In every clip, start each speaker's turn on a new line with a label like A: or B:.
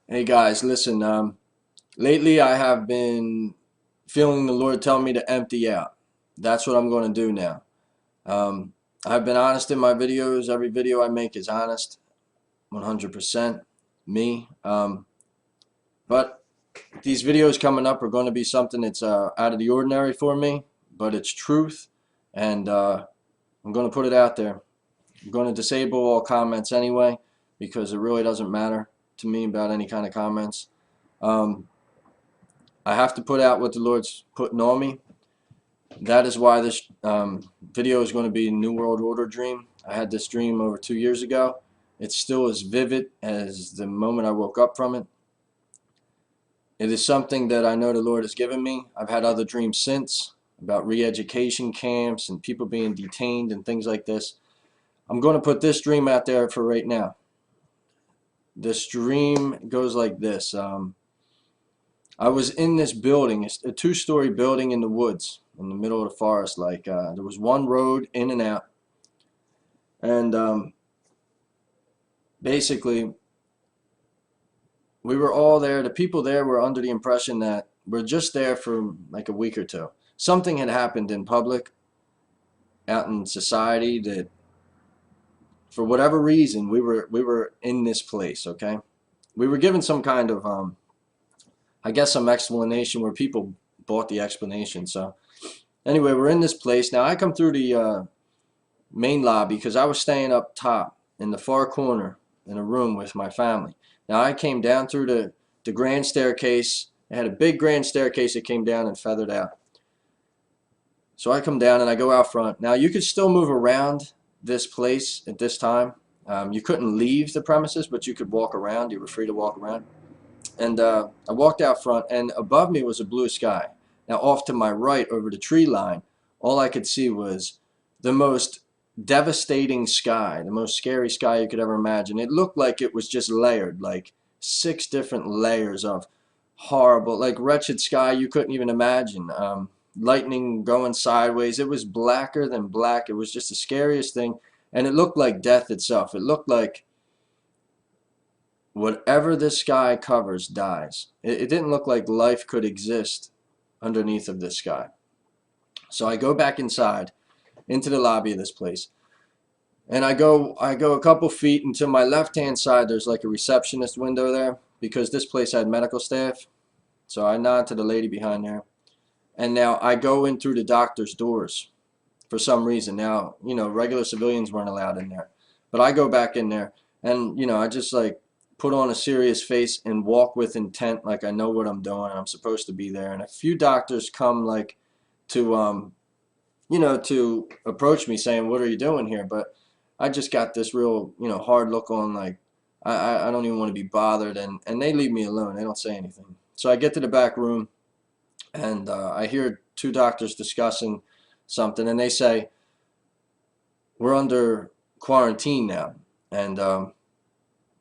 A: Hey guys, listen, lately I have been feeling the Lord tell me to empty out. That's what I'm going to do now. Um, I've been honest in my videos. Every video I make is honest, 100% me. But these videos coming up are going to be something that's out of the ordinary for me, but it's truth, and I'm going to put it out there. I'm going to disable all comments anyway, because it really doesn't matter to me about any kind of comments. Um, I have to put out what the Lord's putting on me. That is why this video is going to be a New World Order dream. I had this dream over 2 years ago. It's still as vivid as the moment I woke up from it. It is something that I know the Lord has given me. I've had other dreams since about re-education camps and people being detained and things like this. I'm going to put this dream out there for right now. This dream goes like this. I was in this building, a two-story building in the woods, in the middle of the forest. There was one road in and out, and basically we were all there. The people there were under the impression that we're just there for like a week or two. Something had happened in public, out in society, that for whatever reason we were in this place. Okay, we were given some kind of I guess some explanation where people bought the explanation. So anyway, we're in this place. Now I come through the main lobby because I was staying up top in the far corner in a room with my family. Now I came down through the grand staircase. It had a big grand staircase that came down and feathered out. So I come down and I go out front. Now you could still move around this place at this time. You couldn't leave the premises, but you could walk around. You were free to walk around. And I walked out front, and above me was a blue sky. Now off to my right over the tree line, all I could see was the most devastating sky, the most scary sky you could ever imagine. It looked like it was just layered, like 6 different layers of horrible, like wretched sky you couldn't even imagine. Lightning going sideways. It was blacker than black. It was just the scariest thing, and it looked like death itself. It looked like whatever this sky covers dies. It didn't look like life could exist underneath of this sky. So I go back inside into the lobby of this place, and I go a couple feet, and to my left hand side there's like a receptionist window there because this place had medical staff. So I nod to the lady behind there, and now I go in through the doctor's doors for some reason. Now, regular civilians weren't allowed in there, but I go back in there, and I just like put on a serious face and walk with intent, like I know what I'm doing and I'm supposed to be there. And a few doctors come like to to approach me saying, "What are you doing here?" But I just got this real, hard look on, like I don't even want to be bothered, and they leave me alone. They don't say anything. So I get to the back room, and I hear two doctors discussing something, and they say, "We're under quarantine now, and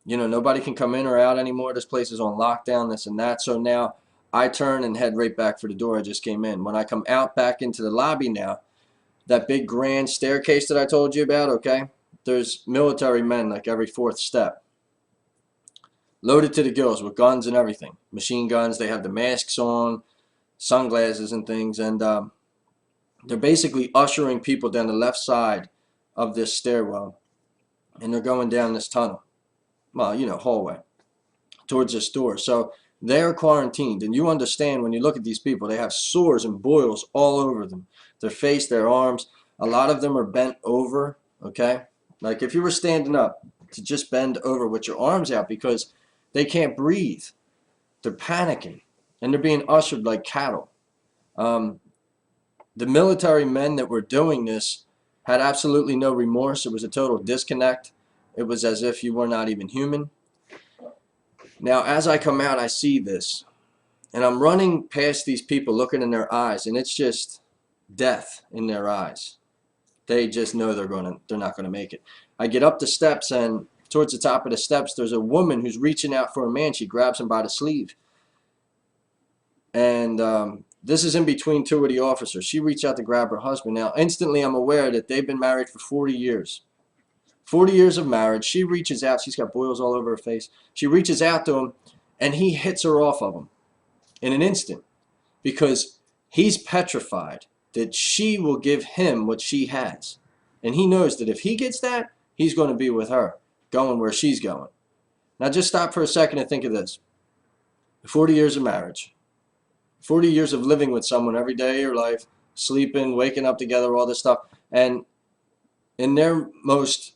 A: nobody can come in or out anymore. This place is on lockdown, this and that." So now I turn and head right back for the door I just came in. When I come out back into the lobby now, that big grand staircase that I told you about, okay, there's military men like every fourth step, loaded to the gills with guns and everything, machine guns. They have the masks on, sunglasses and things, and they're basically ushering people down the left side of this stairwell, and they're going down this tunnel, well, hallway, towards this door. So they're quarantined, and you understand when you look at these people, they have sores and boils all over them, their face, their arms. A lot of them are bent over, okay? Like if you were standing up, to just bend over with your arms out because they can't breathe. They're panicking, and they're being ushered like cattle. Um, the military men that were doing this had absolutely no remorse. It was a total disconnect. It was as if you were not even human. Now, as I come out, I see this, and I'm running past these people looking in their eyes, and it's just death in their eyes. They just know they're not gonna make it. I get up the steps, and towards the top of the steps, there's a woman who's reaching out for a man. She grabs him by the sleeve, and this is in between two of the officers. She reached out to grab her husband. Now, instantly, I'm aware that they've been married for 40 years. 40 years of marriage. She reaches out. She's got boils all over her face. She reaches out to him, And he hits her off of him in an instant because he's petrified that she will give him what she has. And he knows that if he gets that, he's going to be with her, going where she's going. Now just stop for a second and think of this. 40 years of marriage, 40 years of living with someone every day of your life, sleeping, waking up together, all this stuff. And in their most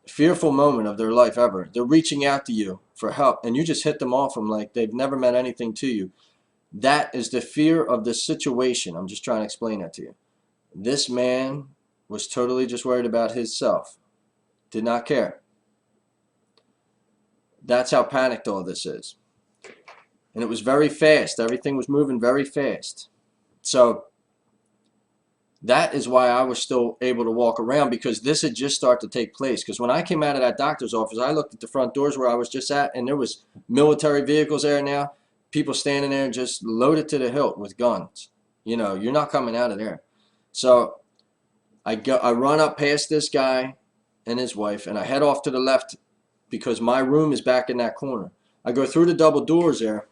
A: fearful moment of their life ever, they're reaching out to you for help, and you just hit them off them like they've never meant anything to you. That is the fear of the situation. I'm just trying to explain that to you. This man was totally just worried about himself. Did not care. That's how panicked all this is. And it was very fast. Everything was moving very fast. So that is why I was still able to walk around, because this had just started to take place. Because when I came out of that doctor's office, I looked at the front doors where I was just at, and there was military vehicles there now. People standing there just loaded to the hilt with guns. You know, you're not coming out of there. So I run up past this guy and his wife, and I head off to the left because my room is back in that corner. I go through the double doors there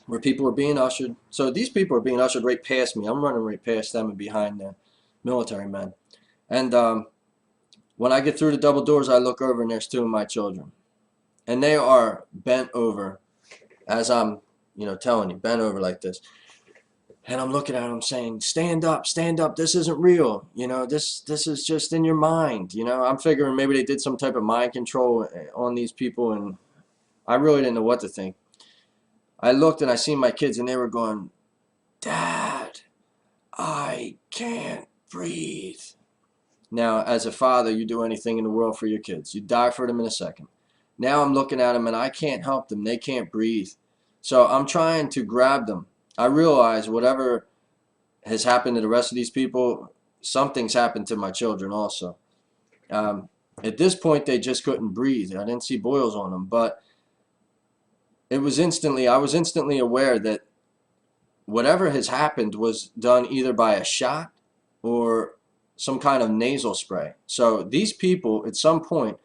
A: where people are being ushered. So these people are being ushered right past me. I'm running right past them and behind the military men. And when I get through the double doors, I look over and there's two of my children. And they are bent over as I'm, telling you, bent over like this. And I'm looking at them saying, stand up, this isn't real. This is just in your mind. I'm figuring maybe they did some type of mind control on these people, and I really didn't know what to think. I looked and I seen my kids, and they were going, Dad, I can't breathe. Now, as a father, you do anything in the world for your kids. You die for them in a second. Now I'm looking at them, and I can't help them. They can't breathe. So I'm trying to grab them. I realize whatever has happened to the rest of these people, something's happened to my children also. At this point, they just couldn't breathe. I didn't see boils on them, but I was instantly aware that whatever has happened was done either by a shot or some kind of nasal spray. So these people at some point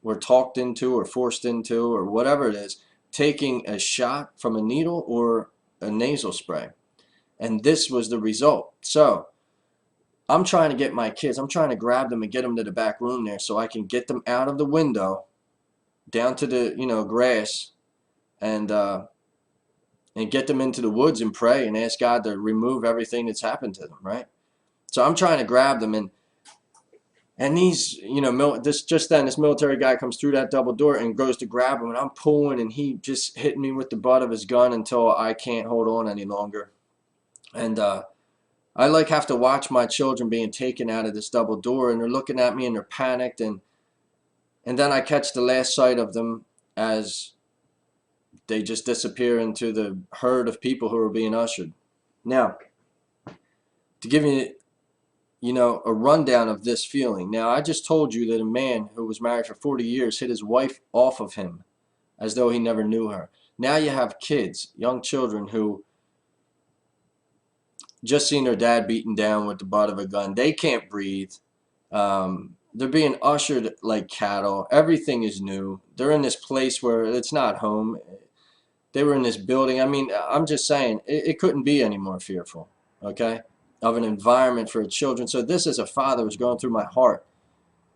A: were talked into or forced into, or whatever it is, taking a shot from a needle or a nasal spray. And this was the result. So I'm trying to get my kids, I'm trying to grab them and get them to the back room there so I can get them out of the window down to the grass, and get them into the woods and pray and ask God to remove everything that's happened to them, right? So I'm trying to grab them, and these, this military guy comes through that double door and goes to grab him, and I'm pulling, and he just hit me with the butt of his gun until I can't hold on any longer. And I have to watch my children being taken out of this double door, and they're looking at me and they're panicked, and then I catch the last sight of them as they just disappear into the herd of people who are being ushered. Now, to give you, a rundown of this feeling. Now, I just told you that a man who was married for 40 years hit his wife off of him as though he never knew her. Now you have kids, young children, who just seen their dad beaten down with the butt of a gun. They can't breathe. They're being ushered like cattle. Everything is new. They're in this place where it's not home. They were in this building. I mean, I'm just saying, it couldn't be any more fearful, okay, of an environment for children. So this, as a father, was going through my heart,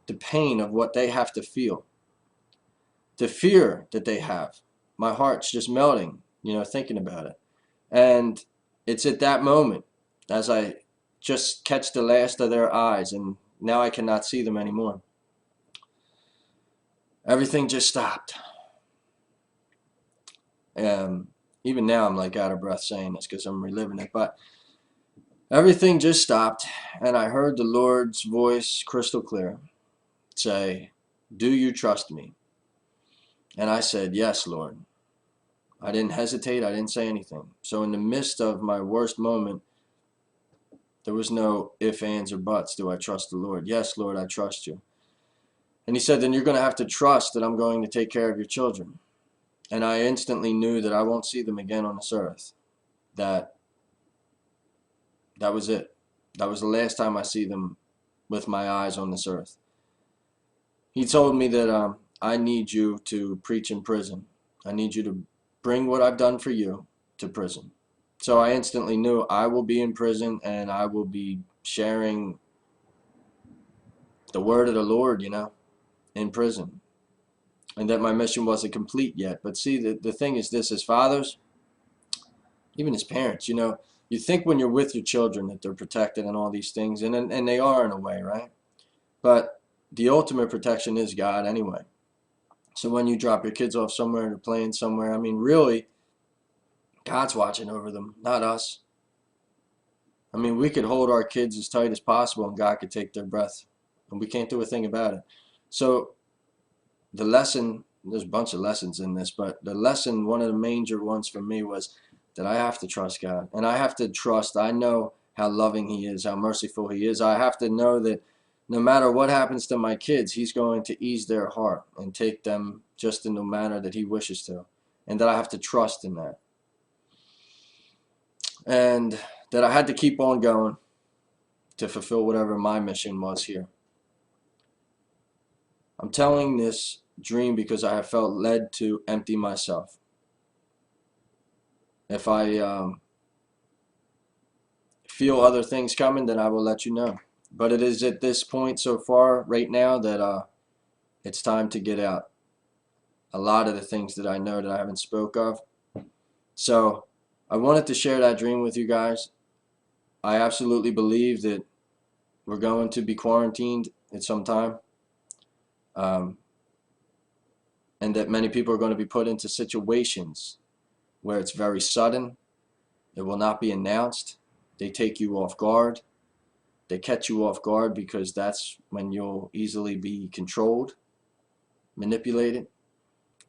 A: the pain of what they have to feel, the fear that they have. My heart's just melting, thinking about it. And it's at that moment, as I just catch the last of their eyes, and now I cannot see them anymore. Everything just stopped. Even now I'm like out of breath saying this because I'm reliving it, but everything just stopped, and I heard the Lord's voice crystal clear say, "Do you trust me?" And I said, "Yes, Lord." I didn't hesitate. I didn't say anything. So in the midst of my worst moment, there was no ifs, ands, or buts. Do I trust the Lord? Yes, Lord, I trust you. And he said, then you're going to have to trust that I'm going to take care of your children. And I instantly knew that I won't see them again on this earth. That was it. That was the last time I see them with my eyes on this earth. He told me that I need you to preach in prison. I need you to bring what I've done for you to prison. So I instantly knew I will be in prison and I will be sharing the word of the Lord, in prison. And that my mission wasn't complete yet. But see, the thing is this, as fathers, even as parents, you think when you're with your children that they're protected and all these things, and they are in a way, right? But the ultimate protection is God anyway. So when you drop your kids off somewhere and they're playing somewhere, I mean, really, God's watching over them, not us. I mean, we could hold our kids as tight as possible and God could take their breath, and we can't do a thing about it. So the lesson, there's a bunch of lessons in this, but the lesson, one of the major ones for me, was that I have to trust God. And I have to trust, I know how loving He is, how merciful He is. I have to know that no matter what happens to my kids, He's going to ease their heart and take them just in the manner that He wishes to. And that I have to trust in that. And that I had to keep on going to fulfill whatever my mission was here. I'm telling this dream because I have felt led to empty myself. If I feel other things coming, then I will let you know. But it is at this point so far right now that it's time to get out a lot of the things that I know that I haven't spoke of. So I wanted to share that dream with you guys. I absolutely believe that we're going to be quarantined at some time. And that many people are going to be put into situations where it's very sudden. It will not be announced. They take you off guard. They catch you off guard because that's when you'll easily be controlled, manipulated.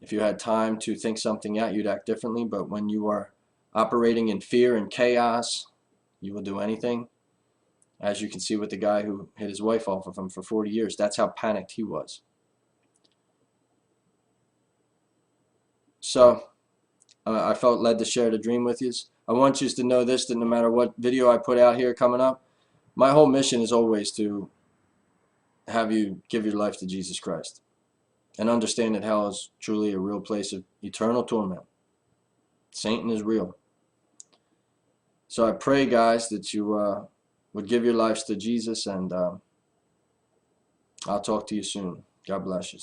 A: If you had time to think something out, you'd act differently. But when you are operating in fear and chaos, you will do anything. As you can see with the guy who hit his wife off of him for 40 years, that's how panicked he was. So I felt led to share the dream with you. I want you to know this, that no matter what video I put out here coming up, my whole mission is always to have you give your life to Jesus Christ and understand that hell is truly a real place of eternal torment. Satan is real. So I pray, guys, that you would give your lives to Jesus, and I'll talk to you soon. God bless you.